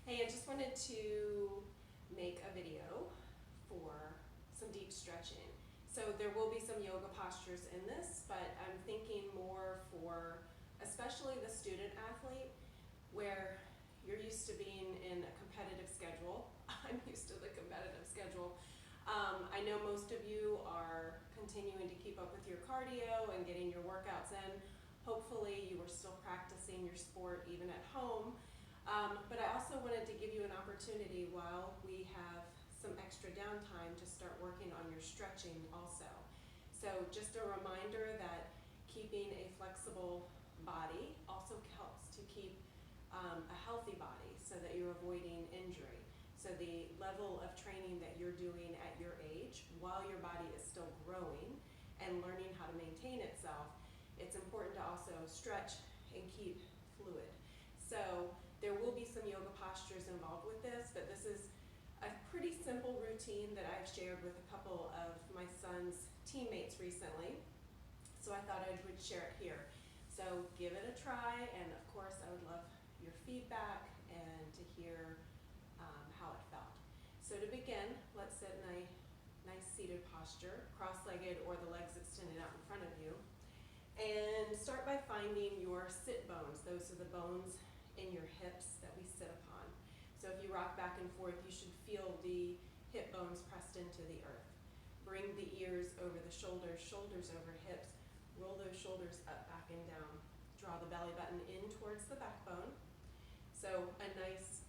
Hey, I just wanted to make a video for some deep stretching. So there will be some yoga postures in this, but I'm thinking more for especially the student athlete where you're used to being in a competitive schedule. I'm used to the competitive schedule. I know most of you are continuing to keep up with your cardio and getting your workouts in. Hopefully you are still practicing your sport even at home. But I also wanted to give you an opportunity while we have some extra downtime to start working on your stretching also. So just a reminder that keeping a flexible body also helps to keep a healthy body so that you're avoiding injury. So the level of training that you're doing at your age while your body is still growing and learning how to maintain itself, it's important to also stretch and keep fluid. So there will be some yoga postures involved with this, but this is a pretty simple routine that I've shared with a couple of my son's teammates recently. So I thought I would share it here. So give it a try, and of course I would love your feedback and to hear how it felt. So to begin, let's sit in a nice seated posture, cross-legged or the legs extended out in front of you. And start by finding your sit bones. Those are the bones in your hips that we sit upon. So if you rock back and forth, you should feel the hip bones pressed into the earth. Bring the ears over the shoulders, shoulders over hips. Roll those shoulders up, back, and down. Draw the belly button in towards the backbone. So a nice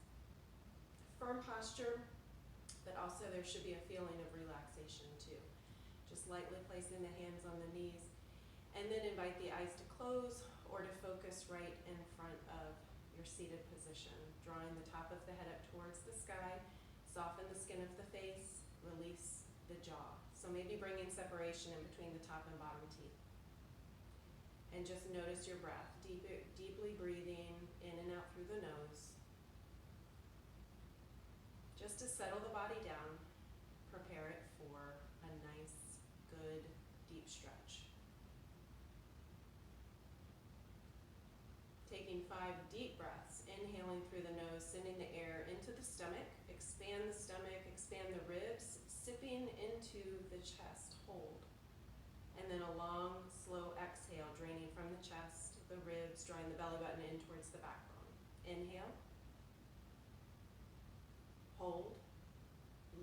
firm posture, but also there should be a feeling of relaxation too. Just lightly placing the hands on the knees, and then invite the eyes to close or to focus right in front of your seated position, drawing the top of the head up towards the sky. Soften the skin of the face, release the jaw. So maybe bring in separation in between the top and bottom teeth. And just notice your breath, deeply breathing in and out through the nose. Just to settle the body down, prepare it for a nice, good, deep stretch. Taking 5 deep breaths, inhaling through the nose, sending the air into the stomach, expand the ribs, sipping into the chest, hold. And then a long, slow exhale, draining from the chest, the ribs, drawing the belly button in towards the backbone. Inhale, hold,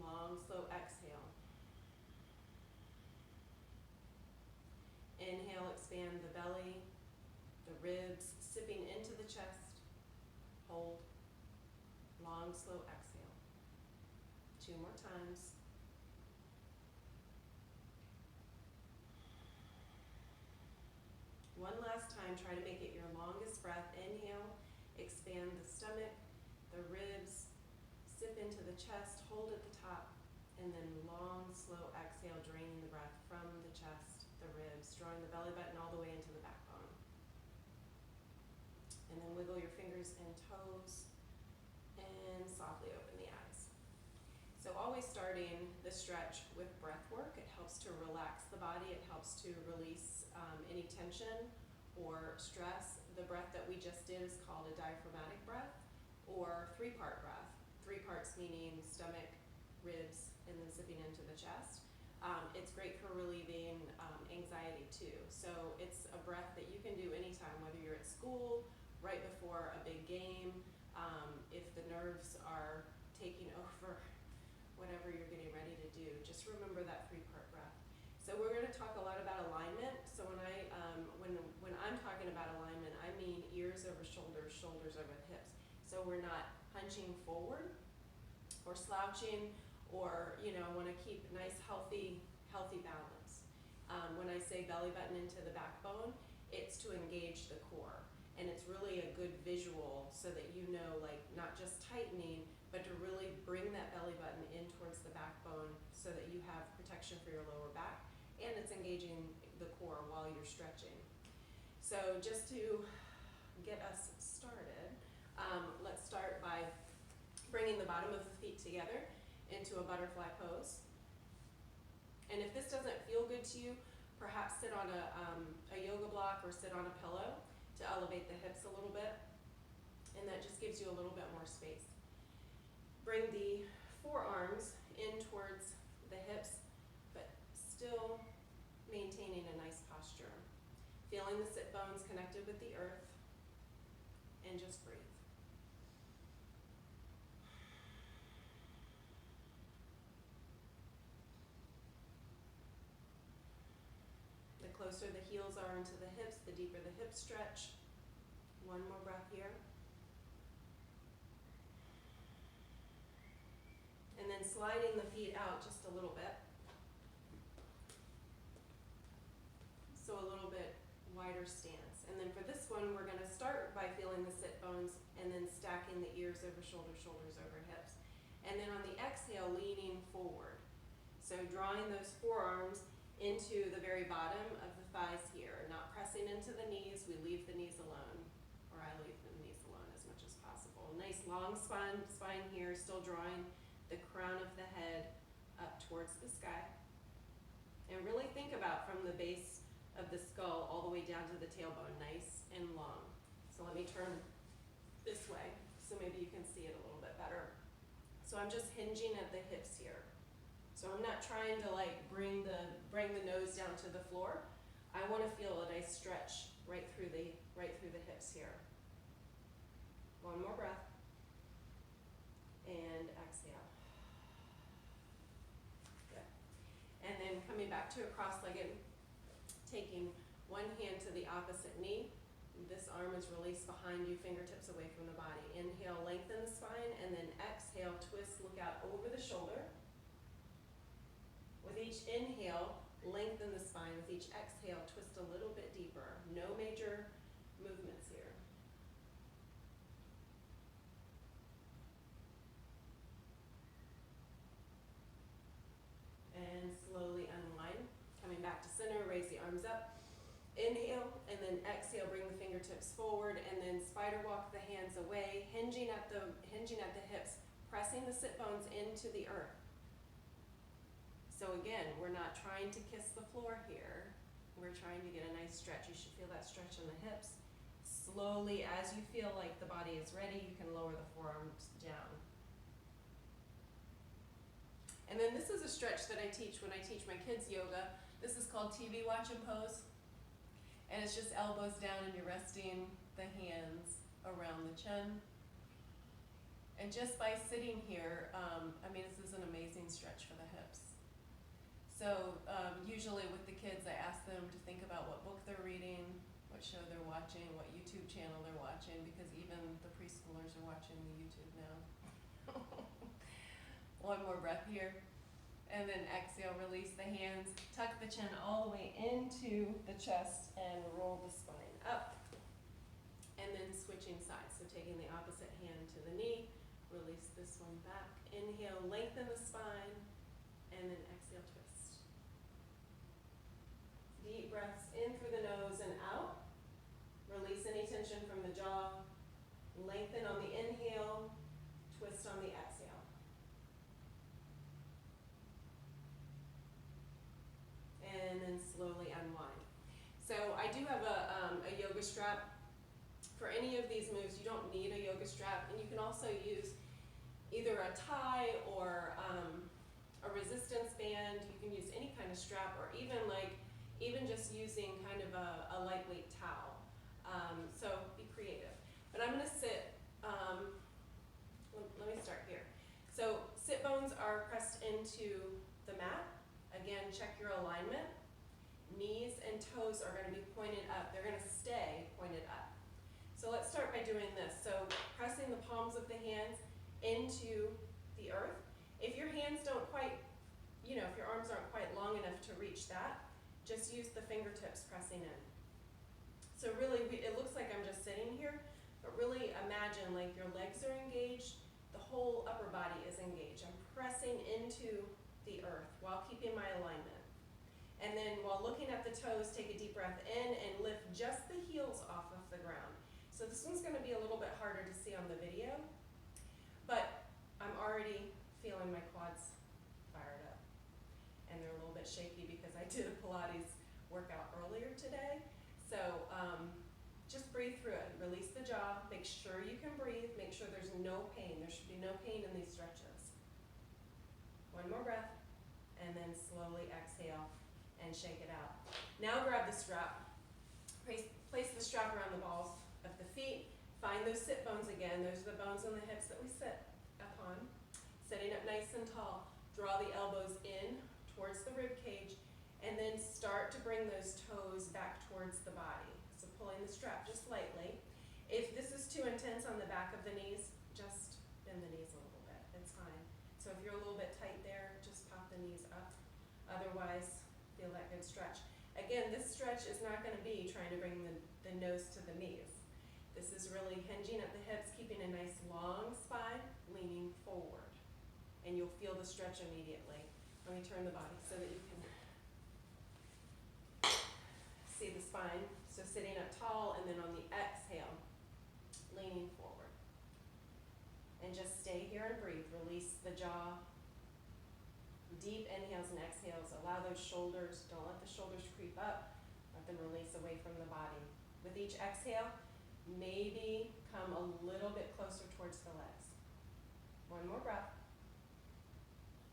long, slow exhale. Inhale, expand the belly, the ribs, sipping into the chest, hold, long, slow exhale. 2 more times. One last time, try to make it your longest breath. Inhale, expand the stomach, the ribs, sip into the chest, hold at the top, and then long, slow exhale, draining the breath from the chest, the ribs, drawing the belly button all the way into the backbone. And then wiggle your fingers and toes, and softly open the eyes. So always starting the stretch with breath work. It helps to relax the body. It helps to release any tension or stress. The breath that we just did is called a diaphragmatic breath or 3-part breath. 3 parts meaning stomach, ribs, and then zipping into the chest. It's great for relieving anxiety too. So it's a breath that you can do anytime, whether you're at school, right before a big game, if the nerves are taking over whatever you're getting ready to do. Just remember that 3-part breath. So we're going to talk a lot about alignment. So when I'm talking about alignment, I mean ears over shoulders, shoulders over hips. So we're not hunching forward or slouching, or want to keep nice healthy balance. When I say belly button into the backbone, it's to engage the core. And it's really a good visual so that like not just tightening, but to really bring that belly button in towards the backbone so that you have protection for your lower back, and it's engaging the core while you're stretching. So just to get us started, let's start by bringing the bottom of the feet together into a butterfly pose. And if this doesn't feel good to you, perhaps sit on a yoga block or sit on a pillow to elevate the hips a little bit. And that just gives you a little bit more space. bring the forearms in towards the hips, but still maintaining a nice posture. Feeling the sit bones connected with the earth, and just breathe. The closer the heels are into the hips, the deeper the hip stretch. One more breath here. And then sliding the feet out just a little bit. So a little bit wider stance. And then for this one, we're gonna start by feeling the sit bones and then stacking the ears over shoulders, shoulders over hips. And then on the exhale, leaning forward. So drawing those forearms into the very bottom of the thighs here, not pressing into the knees. We leave the knees alone, or I leave the knees alone as much as possible. Nice long spine here, still drawing the crown of the head up towards the sky. And really think about from the base of the skull all the way down to the tailbone, nice and long. So let me turn this way so maybe you can see it a little bit better. So I'm just hinging at the hips here. So I'm not trying to like bring the nose down to the floor. I want to feel a nice stretch right through the hips here. One more breath. And exhale. Good. And then coming back to a cross-legged, taking one hand to the opposite knee. This arm is released behind you, fingertips away from the body. Inhale, lengthen the spine, and then exhale, twist, look out over the shoulder. With each inhale, lengthen the spine. With each exhale, twist a little bit deeper. No major movements here. And slowly unwind. Coming back to center, raise the arms up. Inhale, and then exhale, bring the fingertips forward, and then spider walk the hands away, hinging at the hips, pressing the sit bones into the earth. So again, we're not trying to kiss the floor here. We're trying to get a nice stretch. You should feel that stretch in the hips. Slowly, as you feel like the body is ready, you can lower the forearms down. And then this is a stretch that I teach when I teach my kids yoga. This is called TV watching pose. And it's just elbows down and you're resting the hands around the chin. And just by sitting here, this is an amazing stretch for the hips. So usually with the kids, I ask them to think about what book they're reading, what show they're watching, what YouTube channel they're watching, because even the preschoolers are watching the YouTube now. One more breath here. And then exhale, release the hands, tuck the chin all the way into the chest and roll the spine up. And then switching sides, so taking the opposite hand to the knee, release this one back. Inhale, lengthen the spine, and then exhale, twist. Deep breaths in through the nose and out. Release any tension from the jaw. Lengthen on the inhale, twist on the exhale. And then slowly unwind. So I do have a yoga strap. For any of these moves, you don't need a yoga strap, and you can also use either a tie or a resistance band. You can use any kind of strap, or even just using kind of a lightweight towel. So be creative. But I'm going to sit. Let me start here. So sit bones are pressed into the mat. Again, check your alignment. Knees and toes are going to be pointed up. They're going to stay pointed up. So let's start by doing this. So pressing the palms of the hands into the earth. If your hands don't quite, if your arms aren't quite long enough to reach that, just use the fingertips pressing in. So really, it looks like I'm just sitting here, but really imagine like your legs are engaged, the whole upper body is engaged. I'm pressing into the earth while keeping my alignment. And then while looking at the toes, take a deep breath in and lift just the heels off of the ground. So this one's going to be a little bit harder to see on the video, but I'm already feeling my quads fired up. And they're a little bit shaky because I did a Pilates workout earlier today. So just breathe through it. Release the jaw, make sure you can breathe, make sure there's no pain. There should be no pain in these stretches. One more breath, and then slowly exhale and shake it out. Now grab the strap. Place the strap around the balls of the feet. Find those sit bones again. Those are the bones in the hips that we sit upon. Sitting up nice and tall. Draw the elbows in towards the rib cage, and then start to bring those toes back towards the body. So pulling the strap just lightly. If this is too intense on the back of the knees, just bend the knees a little bit. It's fine. So if you're a little bit tight there, just pop the knees up. Otherwise, feel that good stretch. Again, this stretch is not going to be trying to bring the nose to the knees. This is really hinging at the hips, keeping a nice long spine, leaning forward. And you'll feel the stretch immediately. Let me turn the body so that you can see the spine. So sitting up tall, and then on the exhale, leaning forward. And just stay here and breathe. Release the jaw. Deep inhales and exhales. Allow those shoulders, don't let the shoulders creep up. Let them release away from the body. With each exhale, maybe come a little bit closer towards the legs. One more breath.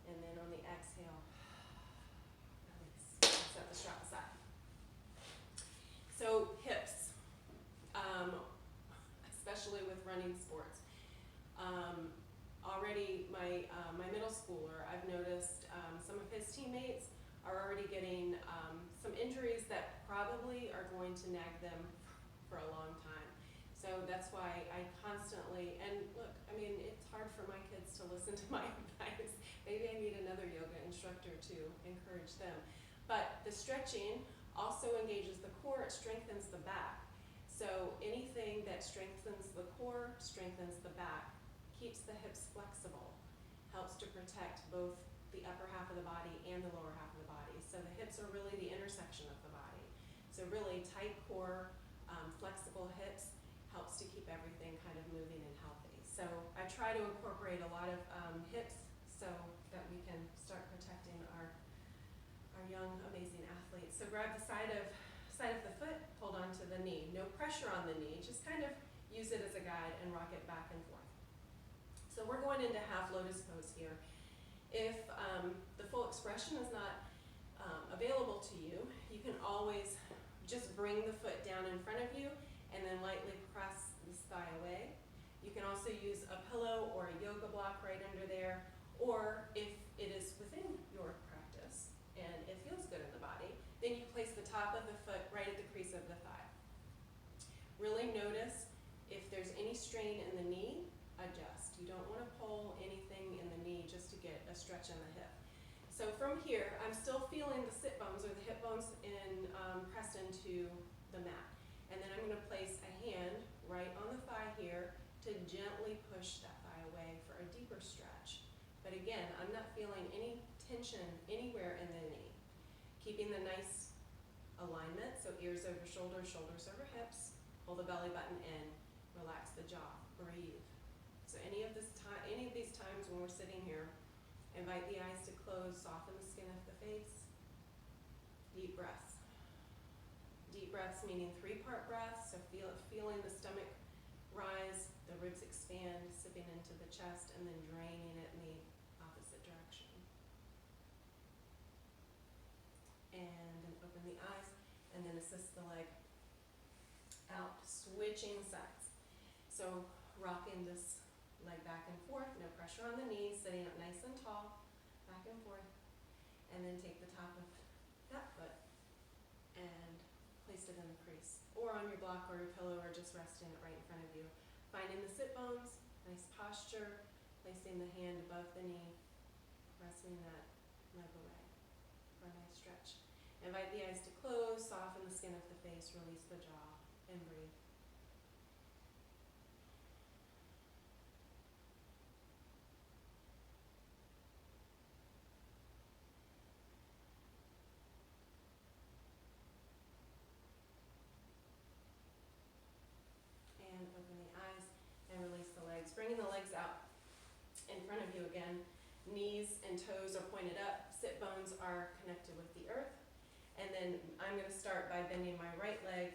And then on the exhale, release. Set the strap aside. So hips, especially with running sports. Already my middle schooler, I've noticed some of his teammates are already getting some injuries that probably are going to nag them for a long time. So that's why I constantly, and look, I mean, it's hard for my kids to listen to my advice. Maybe I need another yoga instructor to encourage them. But the stretching also engages the core, it strengthens the back. So anything that strengthens the core, strengthens the back, keeps the hips flexible, helps to protect both the upper half of the body and the lower half of the body. So the hips are really the intersection of the body. So really tight core, flexible hips helps to keep everything kind of moving and healthy. So I try to incorporate a lot of hips so that we can start protecting our young, amazing athletes. So grab the side of the foot, hold on to the knee. No pressure on the knee, just kind of use it as a guide and rock it back and forth. So we're going into half lotus pose here. If the full expression is not available to you, you can always just bring the foot down in front of you and then lightly press this thigh away. You can also use a pillow or a yoga block right under there, or if it is within your practice and it feels good in the body, then you place the top of the foot right at the crease of the thigh. Really notice if there's any strain in the knee, adjust. You don't want to pull anything in the knee just to get a stretch in the hip. So from here, I'm still feeling the sit bones or the hip bones pressed into the mat. And then I'm going to place a hand right on the thigh here to gently push that thigh away for a deeper stretch. But again, I'm not feeling any tension anywhere in the knee. Keeping the nice alignment, so ears over shoulders, shoulders over hips. Pull the belly button in, relax the jaw, breathe. So any of these times when we're sitting here, invite the eyes to close, soften the skin of the face. Deep breaths. Deep breaths meaning 3-part breaths, so feeling the stomach rise, the ribs expand, sipping into the chest, and then draining it in the opposite direction. And then open the eyes, and then assist the leg out, switching sides. So rocking this leg back and forth, no pressure on the knees, sitting up nice and tall, back and forth, and then take the top of that foot and place it in the crease, or on your block or your pillow, or just resting it right in front of you. Finding the sit bones, nice posture, placing the hand above the knee, pressing that leg away for a nice stretch. Invite the eyes to close, soften the skin of the face, release the jaw, and breathe. And open the eyes and release the legs. Bringing the legs out in front of you again. Knees and toes are pointed up. Sit bones are connected with the earth. And then I'm going to start by bending my right leg,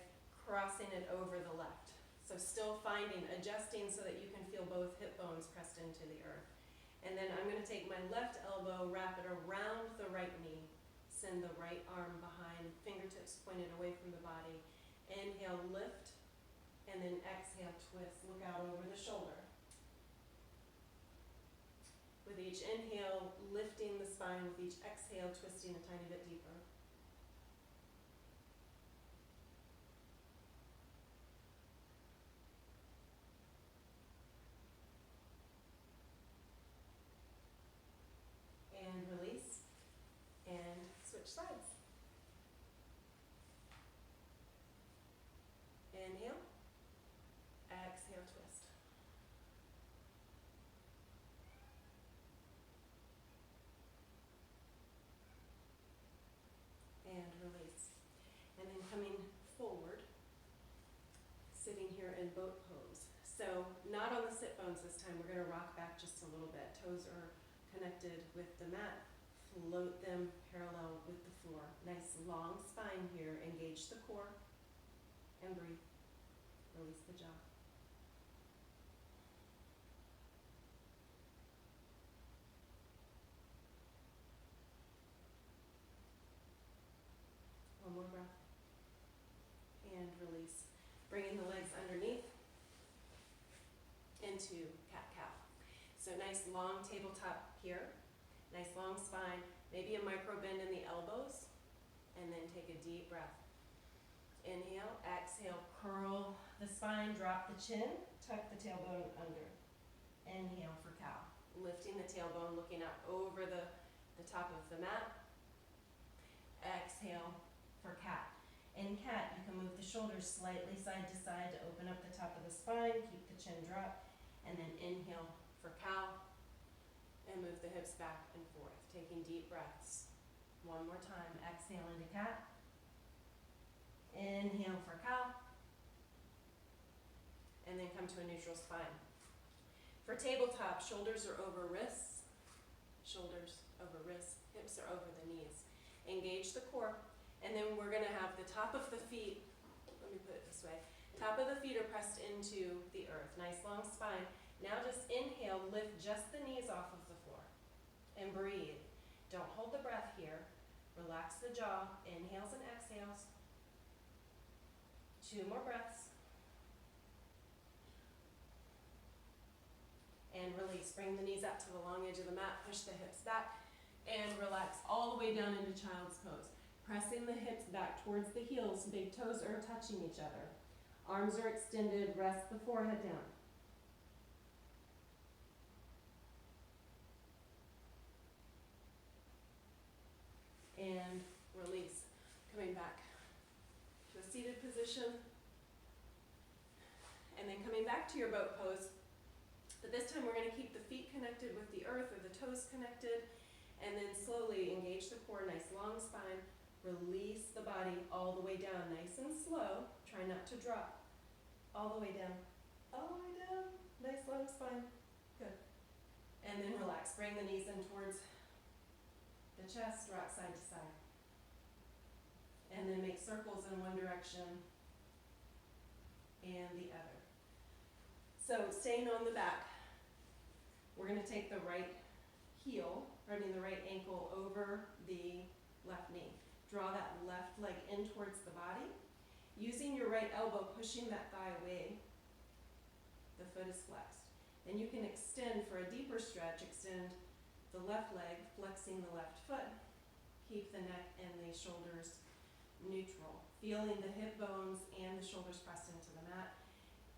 crossing it over the left. So still finding, adjusting so that you can feel both hip bones pressed into the earth. And then I'm gonna take my left elbow, wrap it around the right knee, send the right arm behind, fingertips pointed away from the body. Inhale, lift, and then exhale, twist, look out over the shoulder. With each inhale, lifting the spine, with each exhale, twisting a tiny bit deeper. And release, and switch sides. Inhale, exhale, twist. And release. And then coming forward, sitting here in boat pose. So not on the sit bones this time, we're gonna rock back just a little bit. Toes are connected with the mat, float them parallel with the floor. Nice long spine here, engage the core, and breathe. Release the jaw. One more breath. And release. Bringing the legs underneath into cat-cow. So nice long tabletop here, nice long spine, maybe a micro bend in the elbows, and then take a deep breath. Inhale, exhale, curl the spine, drop the chin, tuck the tailbone under. Inhale for cow. Lifting the tailbone, looking out over the top of the mat. Exhale for cat. In cat, you can move the shoulders slightly side to side to open up the top of the spine, keep the chin dropped, and then inhale for cow, and move the hips back and forth, taking deep breaths. One more time, exhale into cat. Inhale for cow, and then come to a neutral spine. For tabletop, shoulders are over wrists, shoulders over wrists, hips are over the knees. Engage the core, and then we're gonna have the top of the feet, let me put it this way, top of the feet are pressed into the earth, nice long spine. Now just inhale, lift just the knees off of the floor, and breathe. Don't hold the breath here, relax the jaw, inhales and exhales. 2 more breaths. And release. Bring the knees up to the long edge of the mat, push the hips back, and relax all the way down into child's pose. Pressing the hips back towards the heels, big toes are touching each other. Arms are extended, rest the forehead down. And release. Coming back to a seated position. And then coming back to your boat pose. But this time we're going to keep the feet connected with the earth, or the toes connected, and then slowly engage the core, nice long spine. Release the body all the way down, nice and slow. Try not to drop. All the way down. All the way down. Nice long spine. Good. And then relax. Bring the knees in towards the chest, rock side to side. And then make circles in one direction and the other. So staying on the back, we're going to take the right heel, running the right ankle over the left knee. Draw that left leg in towards the body. Using your right elbow, pushing that thigh away, the foot is flexed. Then you can extend for a deeper stretch, extend the left leg, flexing the left foot. Keep the neck and the shoulders neutral. Feeling the hip bones and the shoulders pressed into the mat.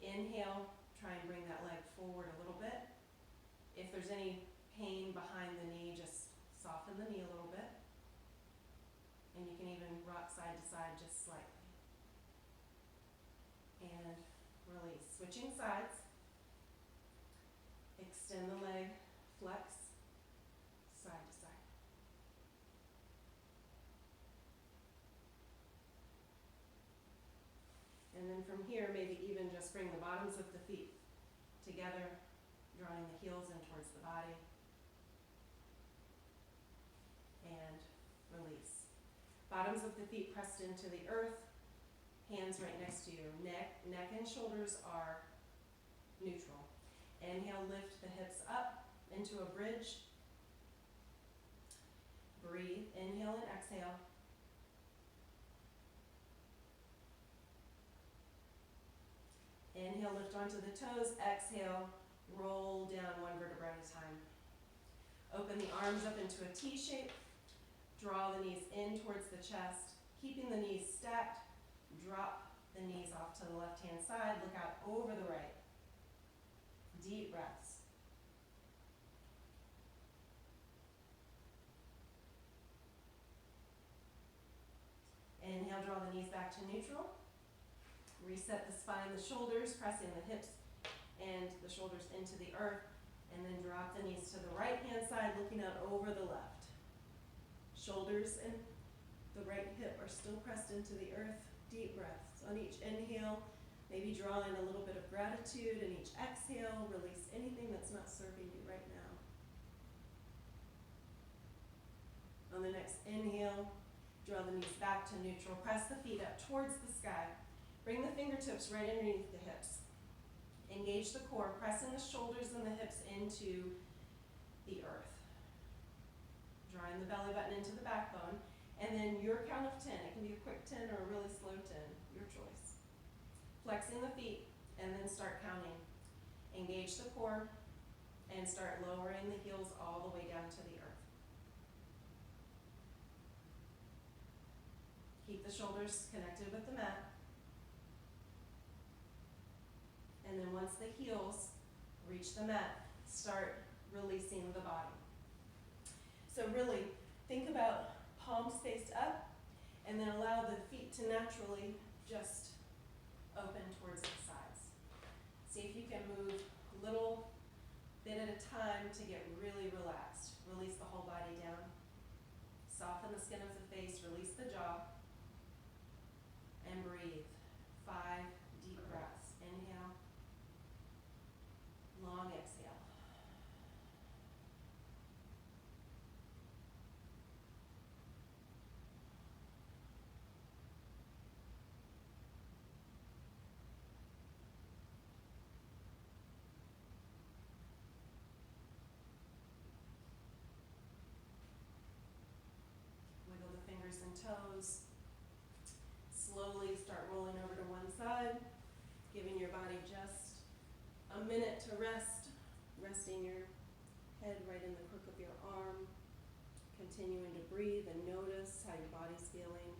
Inhale, try and bring that leg forward a little bit. If there's any pain behind the knee, just soften the knee a little bit. And you can even rock side to side just slightly. And release. Switching sides. Extend the leg, flex, side to side. And then from here, maybe even just bring the bottoms of the feet together, drawing the heels in towards the body. And release. Bottoms of the feet pressed into the earth. Hands right next to you. Neck and shoulders are neutral. Inhale, lift the hips up into a bridge. Breathe, inhale and exhale. Inhale, lift onto the toes. Exhale, roll down one vertebra at a time. Open the arms up into a T shape. Draw the knees in towards the chest. Keeping the knees stacked, drop the knees off to the left-hand side. Look out over the right. Deep breaths. Inhale, draw the knees back to neutral. Reset the spine, the shoulders, pressing the hips and the shoulders into the earth, and then drop the knees to the right-hand side, looking out over the left. Shoulders and the right hip are still pressed into the earth. Deep breaths. On each inhale, maybe draw in a little bit of gratitude, and each exhale, release anything that's not serving you right now. On the next inhale, draw the knees back to neutral. Press the feet up towards the sky. Bring the fingertips right underneath the hips. Engage the core, pressing the shoulders and the hips into the earth. Drawing the belly button into the backbone. And then your count of 10. It can be a quick 10 or a really slow 10, your choice. Flexing the feet and then start counting. Engage the core and start lowering the heels all the way down to the earth. Keep the shoulders connected with the mat. And then once the heels reach the mat, start releasing the body. So really, think about palms faced up, and then allow the feet to naturally just open towards the sides. See if you can move a little bit at a time to get really relaxed. Release the whole body down. Soften the skin of the face, release the jaw, and breathe. 5 deep breaths. Inhale. Long exhale. Wiggle the fingers and toes. Slowly start rolling over to one side, giving your body just a minute to rest. Resting your head right in the crook of your arm. Continuing to breathe and notice how your body's feeling.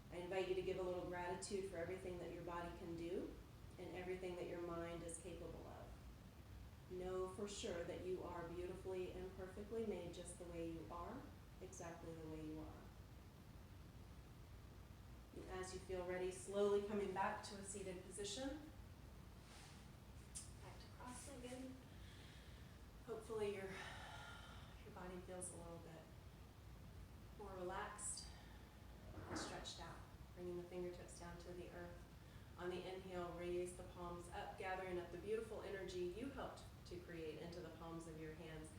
I invite you to give a little gratitude for everything that your body can do and everything that your mind is capable of. Know for sure that you are beautifully and perfectly made just the way you are, exactly the way you are. And as you feel ready, slowly coming back to a seated position. Back to cross-legged. Hopefully your body feels a little bit more relaxed and stretched out. Bringing the fingertips down to the earth. On the inhale, raise the palms up, gathering up the beautiful energy you helped to create into the palms of your hands.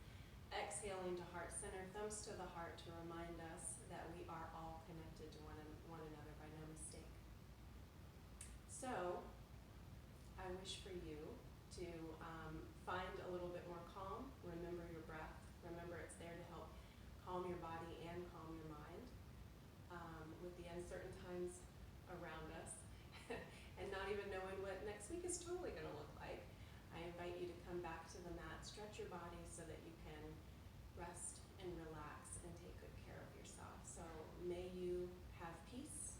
Exhaling to heart center, thumbs to the heart to remind us that we are all connected to one another by no mistake. So, I wish for you to find a little bit more calm. Remember your breath. Remember it's there to help calm your body and calm your mind. With the uncertain times around us and not even knowing what next week is totally going to look like, I invite you to come back to the mat, stretch your body so that you can rest and relax and take good care of yourself. So may you have peace,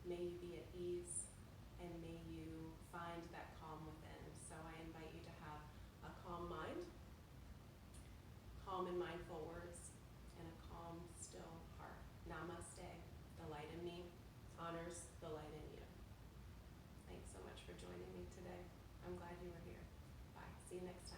may you be at ease, and may you find that calm within. So I invite you to have a calm mind, calm and mindful words, and a calm, still heart. Namaste. The light in me honors the light in you. Thanks so much for joining me today. I'm glad you were here. Bye. See you next time.